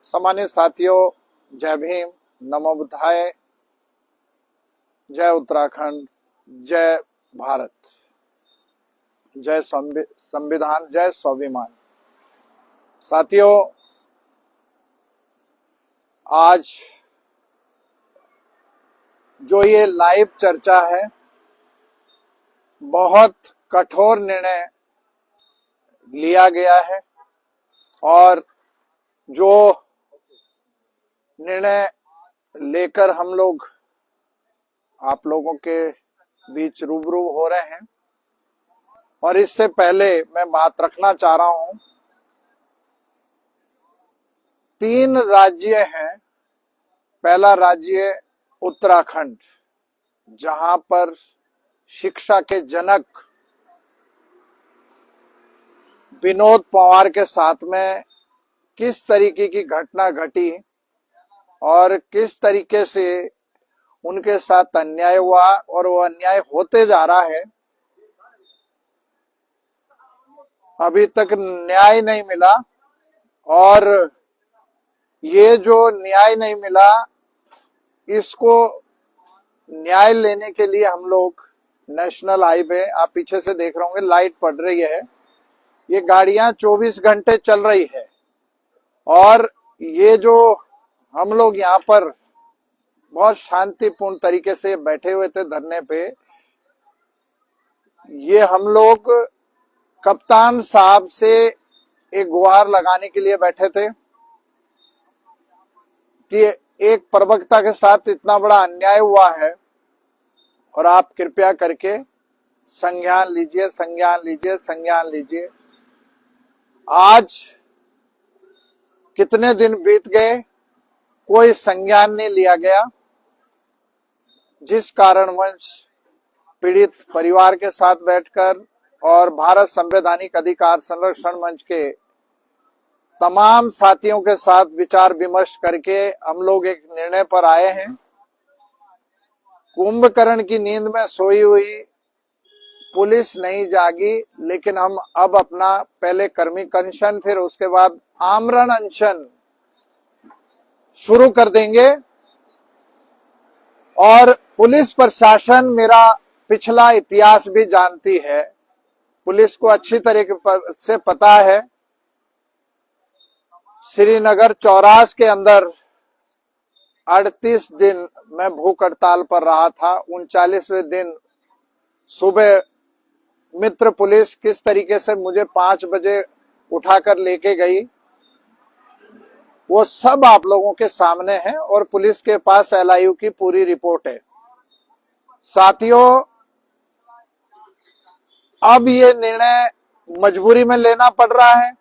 सम्मानित साथियों, जय भीम, नमो बुद्धाय, जय उत्तराखंड, जय भारत, जय संविधान, जय स्वाभिमान। साथियों, आज जो ये लाइव चर्चा है, बहुत कठोर निर्णय लिया गया है और जो निर्णय लेकर हम लोग आप लोगों के बीच रूबरू हो रहे हैं। और इससे पहले मैं बात रखना चाह रहा हूं, 3 राज्य हैं। पहला राज्य उत्तराखंड, जहां पर शिक्षा के जनक विनोद पंवार के साथ में किस तरीके की घटना घटी और किस तरीके से उनके साथ अन्याय हुआ और वो अन्याय होते जा रहा है। अभी तक न्याय नहीं मिला और ये जो न्याय नहीं मिला, इसको न्याय लेने के लिए हम लोग नेशनल हाईवे, आप पीछे से देख रहे होंगे लाइट पड़ रही है, ये गाड़ियां 24 घंटे चल रही है। और ये जो हम लोग यहाँ पर बहुत शांतिपूर्ण तरीके से बैठे हुए थे धरने पे, ये हम लोग कप्तान साहब से एक गुहार लगाने के लिए बैठे थे कि एक प्रवक्ता के साथ इतना बड़ा अन्याय हुआ है और आप कृपया करके संज्ञान लीजिए, संज्ञान लीजिए, संज्ञान लीजिए। आज कितने दिन बीत गए, कोई संज्ञान नहीं लिया गया, जिस कारणवश पीड़ित परिवार के साथ बैठकर और भारत संवैधानिक अधिकार संरक्षण मंच के तमाम साथियों के साथ विचार विमर्श करके हम लोग एक निर्णय पर आए हैं। कुंभकर्ण की नींद में सोई हुई पुलिस नहीं जागी, लेकिन हम अब अपना पहले कर्मिक अनशन, फिर उसके बाद आमरण अनशन शुरू कर देंगे। और पुलिस प्रशासन मेरा पिछला इतिहास भी जानती है, पुलिस को अच्छी तरीके से पता है। श्रीनगर चौरास के अंदर 38 दिन मैं भूख हड़ताल पर रहा था। 39वें दिन सुबह मित्र पुलिस किस तरीके से मुझे 5 बजे उठाकर लेके गई, वो सब आप लोगों के सामने है और पुलिस के पास LIU की पूरी रिपोर्ट है। साथियों, अब ये निर्णय मजबूरी में लेना पड़ रहा है,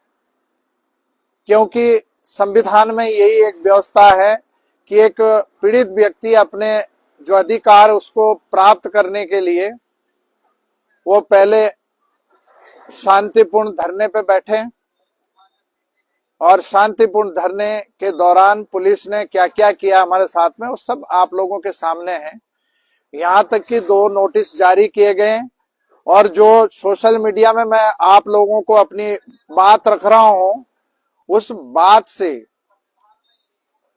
क्योंकि संविधान में यही एक व्यवस्था है कि एक पीड़ित व्यक्ति अपने जो अधिकार उसको प्राप्त करने के लिए वो पहले शांतिपूर्ण धरने पे बैठे, और शांतिपूर्ण धरने के दौरान पुलिस ने क्या क्या किया हमारे साथ में, वो सब आप लोगों के सामने है। यहाँ तक कि 2 नोटिस जारी किए गए और जो सोशल मीडिया में मैं आप लोगों को अपनी बात रख रहा हूं, उस बात से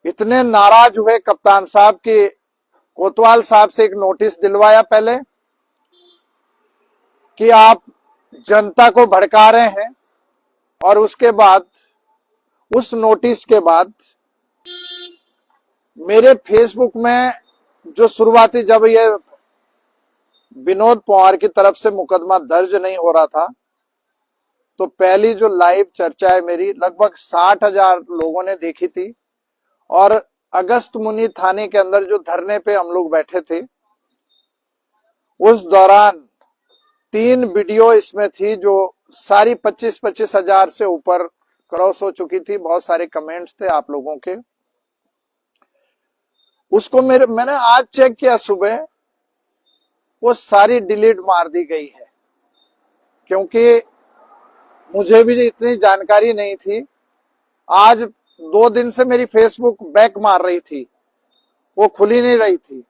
इतने नाराज हुए कप्तान साहब की कोतवाल साहब से एक नोटिस दिलवाया पहले कि आप जनता को भड़का रहे हैं, और उसके बाद उस नोटिस के बाद मेरे फेसबुक में जो शुरुआती, जब ये विनोद पंवार की तरफ से मुकदमा दर्ज नहीं हो रहा था, तो पहली जो लाइव चर्चा है मेरी, लगभग 60,000 लोगों ने देखी थी। और अगस्त मुनि थाने के अंदर जो धरने पे हम लोग बैठे थे, उस दौरान 3 वीडियो इसमें थी जो सारी 25-25 हजार से ऊपर क्रॉस हो चुकी थी। बहुत सारे कमेंट्स थे आप लोगों के, उसको मैंने आज चेक किया सुबह, वो सारी डिलीट मार दी गई है, क्योंकि मुझे भी इतनी जानकारी नहीं थी। आज 2 दिन से मेरी फेसबुक बैक मार रही थी, वो खुली नहीं रही थी।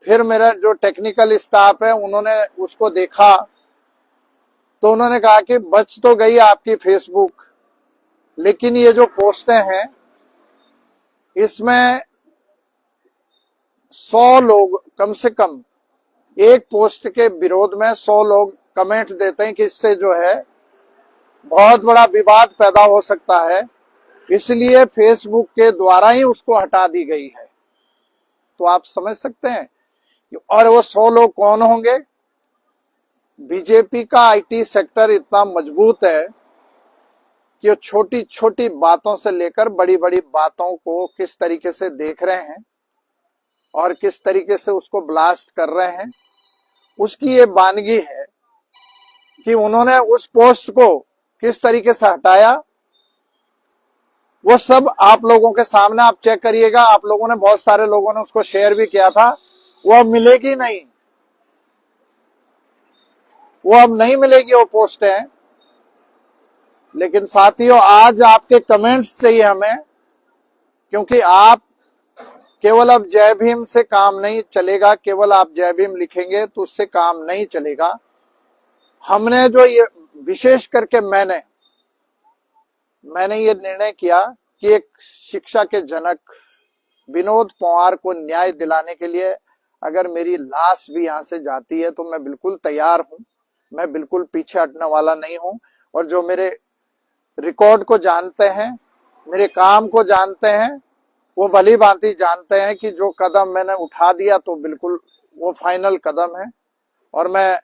फिर मेरा जो टेक्निकल स्टाफ है उन्होंने उसको देखा, तो उन्होंने कहा कि बच तो गई आपकी फेसबुक, लेकिन ये जो पोस्टें हैं इसमें 100 लोग, कम से कम एक पोस्ट के विरोध में 100 लोग कमेंट देते हैं कि इससे जो है बहुत बड़ा विवाद पैदा हो सकता है, इसलिए फेसबुक के द्वारा ही उसको हटा दी गई है। तो आप समझ सकते हैं। और वो 100 लोग कौन होंगे? बीजेपी का आईटी सेक्टर इतना मजबूत है कि वो छोटी छोटी बातों से लेकर बड़ी बड़ी बातों को किस तरीके से देख रहे हैं और किस तरीके से उसको ब्लास्ट कर रहे हैं, उसकी ये वानगी है कि उन्होंने उस पोस्ट को किस तरीके से हटाया। वो सब आप लोगों के सामने आप चेक करिएगा। आप लोगों ने, बहुत सारे लोगों ने उसको शेयर भी किया था। वो अब मिलेगी नहीं, वो अब नहीं मिलेगी वो पोस्टें। लेकिन साथियों, आज आपके कमेंट्स चाहिए हमें, क्योंकि आप केवल अब जय भीम से काम नहीं चलेगा, केवल आप जय भीम लिखेंगे तो उससे काम नहीं चलेगा। हमने जो ये, विशेष करके मैंने ये निर्णय किया कि एक शिक्षा के जनक विनोद पंवार को न्याय दिलाने के लिए अगर मेरी लाश भी यहां से जाती है तो मैं बिल्कुल तैयार हूं। मैं बिल्कुल पीछे हटने वाला नहीं हूं। और जो मेरे रिकॉर्ड को जानते हैं, मेरे काम को जानते हैं, वो भली भांति जानते हैं कि जो कदम मैंने उठा दिया तो बिल्कुल वो फाइनल कदम है। और मैं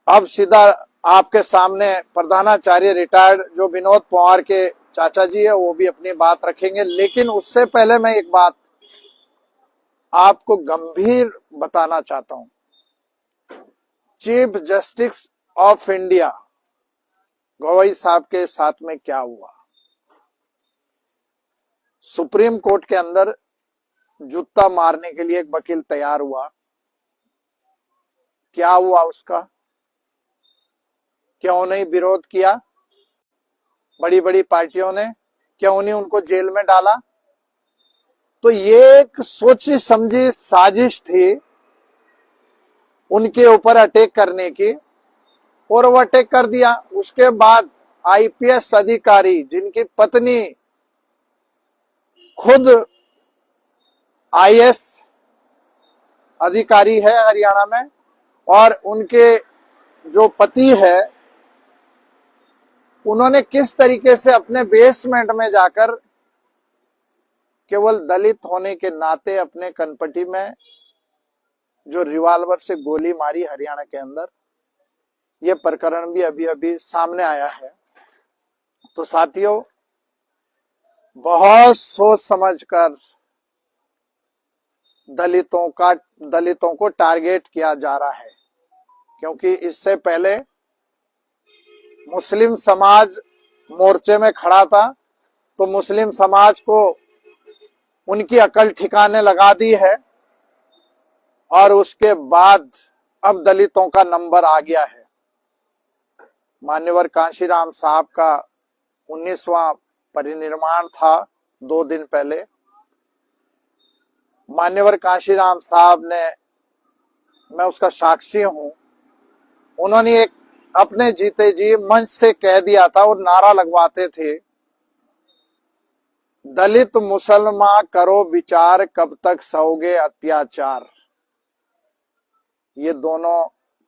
अब सीधा आपके सामने प्रधानाचार्य रिटायर्ड जो विनोद पंवार के चाचा जी है, वो भी अपनी बात रखेंगे। लेकिन उससे पहले मैं एक बात आपको गंभीर बताना चाहता हूं। Chief justice of India Gavai साहब के साथ में क्या हुआ? सुप्रीम कोर्ट के अंदर जूता मारने के लिए एक वकील तैयार हुआ। क्या हुआ उसका? क्यों नहीं विरोध किया बड़ी बड़ी पार्टियों ने? क्यों नहीं उनको जेल में डाला? तो ये एक सोची समझी साजिश थी उनके ऊपर अटैक करने की, और वो अटैक कर दिया। उसके बाद आईपीएस अधिकारी जिनकी पत्नी खुद आईएएस अधिकारी है हरियाणा में, और उनके जो पति है, उन्होंने किस तरीके से अपने बेसमेंट में जाकर केवल दलित होने के नाते अपने कनपटी में जो रिवाल्वर से गोली मारी हरियाणा के अंदर, यह प्रकरण भी अभी अभी सामने आया है। तो साथियों, बहुत सोच समझकर दलितों को टारगेट किया जा रहा है, क्योंकि इससे पहले मुस्लिम समाज मोर्चे में खड़ा था तो मुस्लिम समाज को उनकी अकल ठिकाने लगा दी है, और उसके बाद अब दलितों का नंबर आ गया है। मान्यवर कांशीराम साहब का 19वां परिनिर्वाण था 2 दिन पहले। मान्यवर कांशीराम साहब ने, मैं उसका साक्षी हूं, उन्होंने एक अपने जीते जी मंच से कह दिया था और नारा लगवाते थे, दलित मुसलमान करो विचार, कब तक सहोगे अत्याचार। ये दोनों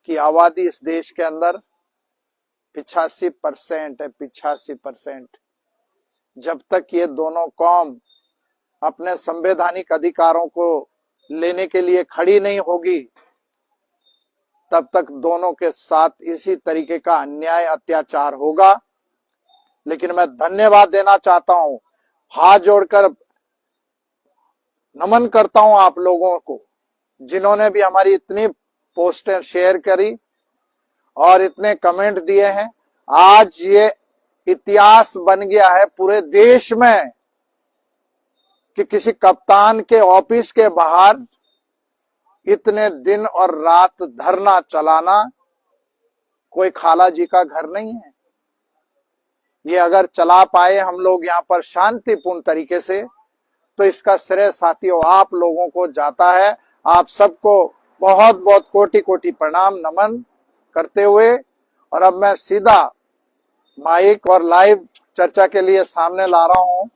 की आबादी इस देश के अंदर 85% है, 85%। जब तक ये दोनों कौम अपने संवैधानिक अधिकारों को लेने के लिए खड़ी नहीं होगी, तब तक दोनों के साथ इसी तरीके का अन्याय अत्याचार होगा। लेकिन मैं धन्यवाद देना चाहता हूं, हाथ जोड़कर नमन करता हूं आप लोगों को, जिन्होंने भी हमारी इतनी पोस्टें शेयर करी और इतने कमेंट दिए हैं। आज ये इतिहास बन गया है पूरे देश में कि किसी कप्तान के ऑफिस के बाहर इतने दिन और रात धरना चलाना कोई खाला जी का घर नहीं है। ये अगर चला पाए हम लोग यहाँ पर शांतिपूर्ण तरीके से, तो इसका श्रेय साथियों आप लोगों को जाता है। आप सबको बहुत बहुत कोटि कोटि प्रणाम नमन करते हुए, और अब मैं सीधा माइक और लाइव चर्चा के लिए सामने ला रहा हूं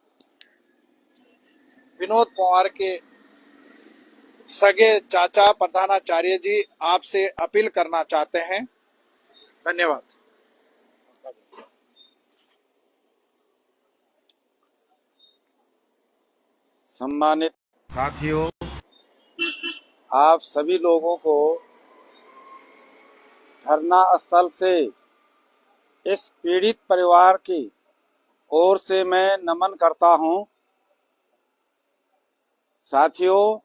विनोद पवार के सगे चाचा प्रधानाचार्य जी आपसे अपील करना चाहते हैं। धन्यवाद। सम्मानित साथियों, आप सभी लोगों को धरना स्थल से इस पीड़ित परिवार की ओर से मैं नमन करता हूं। साथियों,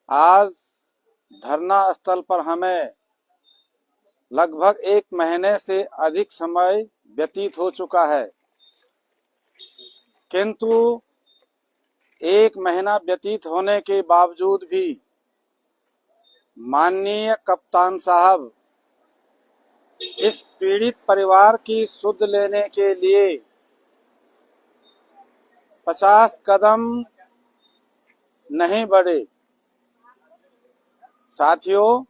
आज धरना स्थल पर हमें लगभग 1 महीने से अधिक समय व्यतीत हो चुका है, किंतु 1 महीना व्यतीत होने के बावजूद भी माननीय कप्तान साहब इस पीड़ित परिवार की सुध लेने के लिए 50 कदम नहीं बढ़े। साथियों,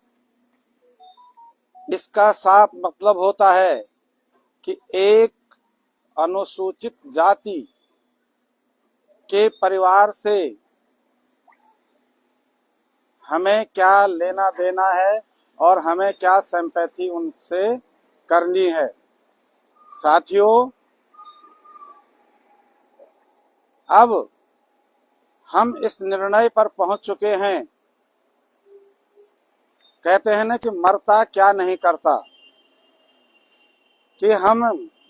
इसका साफ मतलब होता है कि एक अनुसूचित जाति के परिवार से हमें क्या लेना देना है और हमें क्या सिंपैथी उनसे करनी है। साथियों, अब हम इस निर्णय पर पहुंच चुके हैं। कहते हैं ना कि मरता क्या नहीं करता, कि हम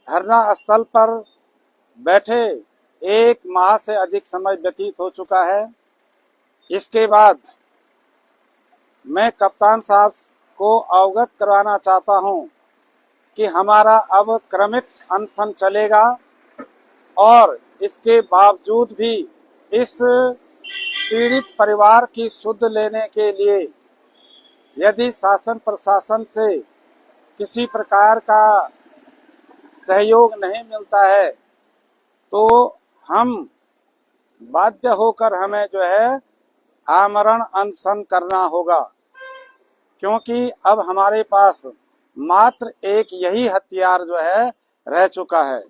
धरना स्थल पर बैठे 1 माह से अधिक समय व्यतीत हो चुका है। इसके बाद मैं कप्तान साहब को अवगत कराना चाहता हूं कि हमारा अब क्रमिक अनशन चलेगा और इसके बावजूद भी इस पीड़ित परिवार की सुध लेने के लिए यदि शासन प्रशासन से किसी प्रकार का सहयोग नहीं मिलता है तो हम बाध्य होकर हमें जो है आमरण अनशन करना होगा, क्योंकि अब हमारे पास मात्र एक यही हथियार जो है रह चुका है।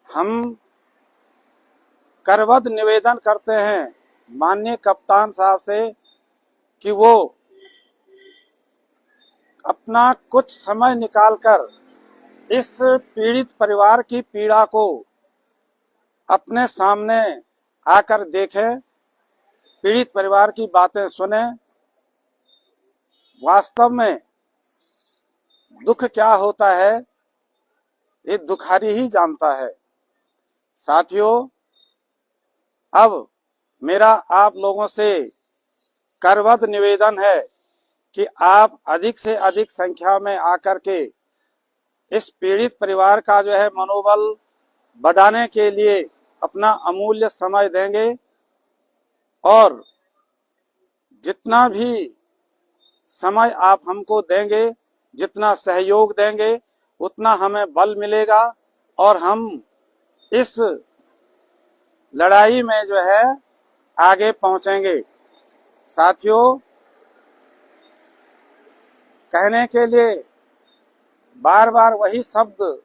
हम करबद्ध निवेदन करते हैं माननीय कप्तान साहब से कि वो अपना कुछ समय निकालकर इस पीड़ित परिवार की पीड़ा को अपने सामने आकर देखें, पीड़ित परिवार की बातें सुने। वास्तव में दुख क्या होता है ये दुखारी ही जानता है। साथियों, अब मेरा आप लोगों से करबद्ध निवेदन है कि आप अधिक से अधिक संख्या में आकर के इस पीड़ित परिवार का जो है मनोबल बढ़ाने के लिए अपना अमूल्य समय देंगे और जितना भी समय आप हमको देंगे, जितना सहयोग देंगे, उतना हमें बल मिलेगा और हम इस लड़ाई में जो है आगे पहुंचेंगे। साथियों, कहने के लिए बार बार वही शब्द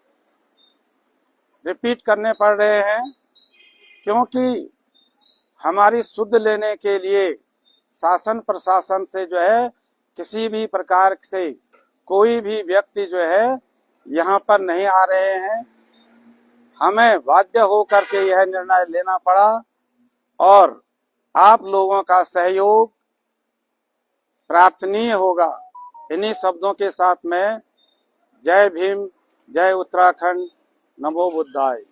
रिपीट करने पड़ रहे हैं, क्योंकि हमारी सुध लेने के लिए शासन प्रशासन से जो है किसी भी प्रकार से कोई भी व्यक्ति जो है यहाँ पर नहीं आ रहे हैं। हमें बाध्य होकर के यह निर्णय लेना पड़ा और आप लोगों का सहयोग प्रार्थनीय होगा। इन्हीं शब्दों के साथ में जय भीम, जय उत्तराखंड, नमो बुद्धाय।